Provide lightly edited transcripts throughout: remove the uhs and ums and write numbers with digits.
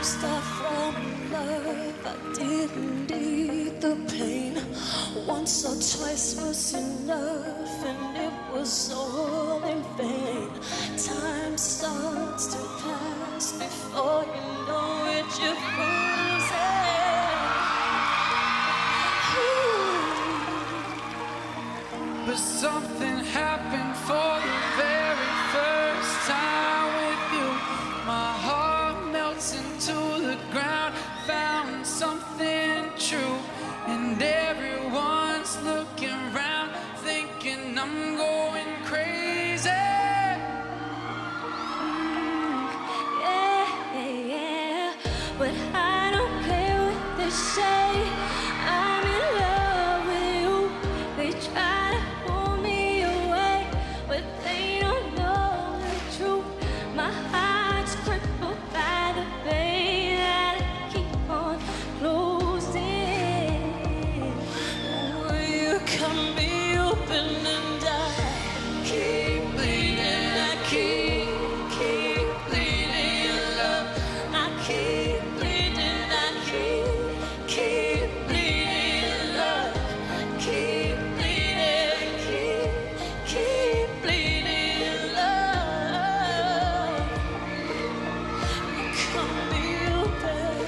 first I fell in love, I didn't need the pain. Once or twice was enough, and it was all in vain. Time starts to pass before you know it, you're frozen. But something happened for the very first time with you. My heart melts into the ground, found something true. And everyone's looking around, thinking I'm going crazy. Yeah, but I don't care what they say. I'm in love with you. They try to pull me away, but they don't know the truth. My heart's crippled by the pain that I keep on closing. Will you cut me open and I keep bleeding? I keep bleeding, love. I keep bleeding. I keep bleeding, love. Keep bleeding, keep bleeding, love. Cut me open.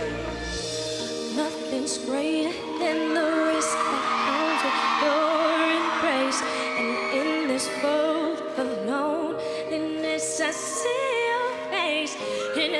Nothing's greater than the risk that comes with your embrace. And in this world of loneliness, I see your face in